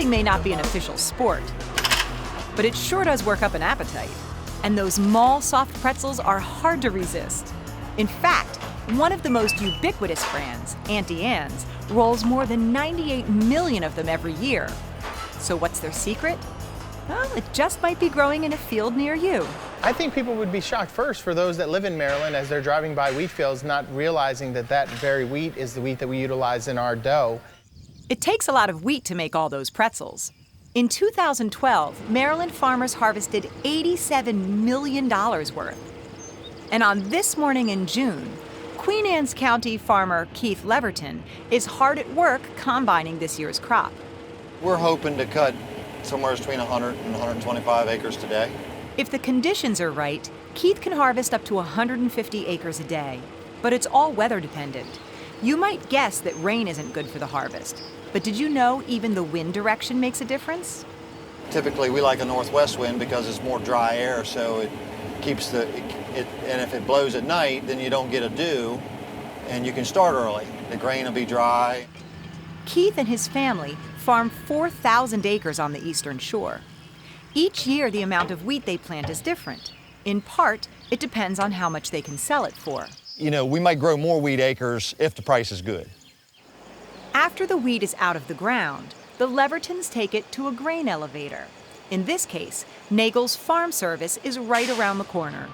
Shopping may not be an official sport, but it sure does work up an appetite. And those mall soft pretzels are hard to resist. In fact, one of the most ubiquitous brands, Auntie, rolls more than 98 million of them every year. So what's their secret? Well, it just might be growing in a field near you. I think people would be shocked first for those that live in Maryland as they're driving by wheat fields, not realizing that that very wheat is the wheat that we utilize in our dough. It takes a lot of wheat to make all those pretzels. In 2012, Maryland farmers harvested $87 million worth. And on this morning in June, Queen Anne's County farmer Keith Leverton is hard at work combining this year's crop. We're hoping to cut somewhere between 100 and 125 acres today. If the conditions are right, Keith can harvest up to 150 acres a day, but it's all weather dependent. You might guess that rain isn't good for the harvest, but did you know even the wind direction makes a difference? Typically, we like a northwest wind because it's more dry air, so it keeps and if it blows at night, then you don't get a dew, and you can start early. The grain will be dry. Keith and his family farm 4,000 acres on the Eastern Shore. Each year, the amount of wheat they plant is different. In part, it depends on how much they can sell it for. You know, we might grow more wheat acres if the price is good. After the wheat is out of the ground, the Levertons take it to a grain elevator. In this case, Nagel's farm service is right around the corner.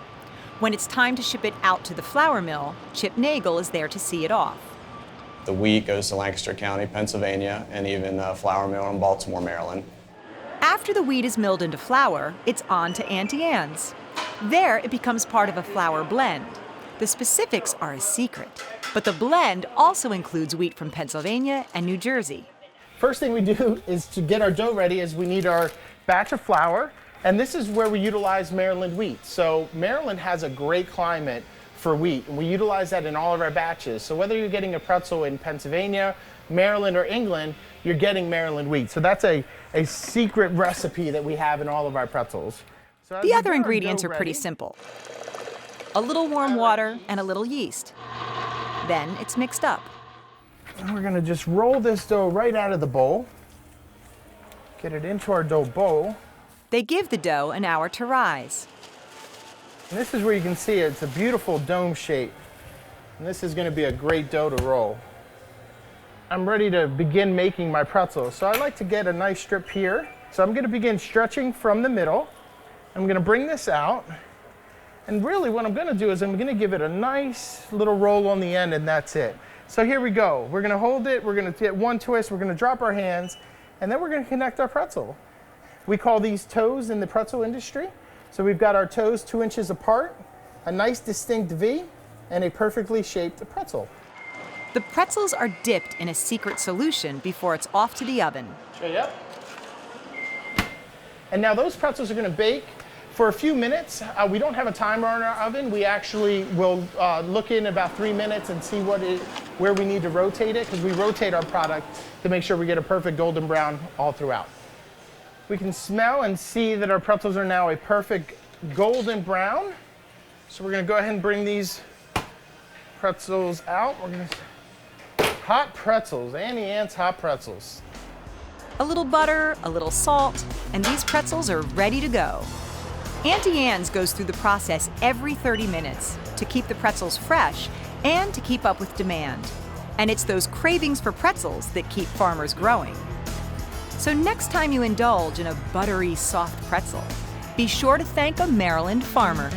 When it's time to ship it out to the flour mill, Chip Nagel is there to see it off. The wheat goes to Lancaster County, Pennsylvania, and even a flour mill in Baltimore, Maryland. After the wheat is milled into flour, it's on to Auntie Anne's. There, it becomes part of a flour blend. The specifics are a secret, but the blend also includes wheat from Pennsylvania and New Jersey. First thing we do is to get our dough ready is we need our batch of flour, and this is where we utilize Maryland wheat. So Maryland has a great climate for wheat, and we utilize that in all of our batches. So whether you're getting a pretzel in Pennsylvania, Maryland, or England, you're getting Maryland wheat. So that's a secret recipe that we have in all of our pretzels. So the other ingredients are pretty simple. A little warm water and a little yeast. Then it's mixed up. And we're gonna just roll this dough right out of the bowl. Get it into our dough bowl. They give the dough an hour to rise. And this is where you can see it's a beautiful dome shape. And this is gonna be a great dough to roll. I'm ready to begin making my pretzels. So I like to get a nice strip here. So I'm gonna begin stretching from the middle. I'm gonna bring this out. And really what I'm gonna do is I'm gonna give it a nice little roll on the end, and that's it. So here we go. We're gonna hold it, we're gonna get one twist, we're gonna drop our hands, and then we're gonna connect our pretzel. We call these toes in the pretzel industry. So we've got our toes 2 inches apart, a nice distinct V, and a perfectly shaped pretzel. The pretzels are dipped in a secret solution before it's off to the oven. Yep. And now those pretzels are gonna bake for a few minutes. We don't have a timer on our oven. We actually will look in about 3 minutes and see where we need to rotate it, because we rotate our product to make sure we get a perfect golden brown all throughout. We can smell and see that our pretzels are now a perfect golden brown. So we're gonna go ahead and bring these pretzels out. Hot pretzels, Auntie Anne's hot pretzels. A little butter, a little salt, and these pretzels are ready to go. Auntie Anne's goes through the process every 30 minutes to keep the pretzels fresh and to keep up with demand. And it's those cravings for pretzels that keep farmers growing. So next time you indulge in a buttery, soft pretzel, be sure to thank a Maryland farmer.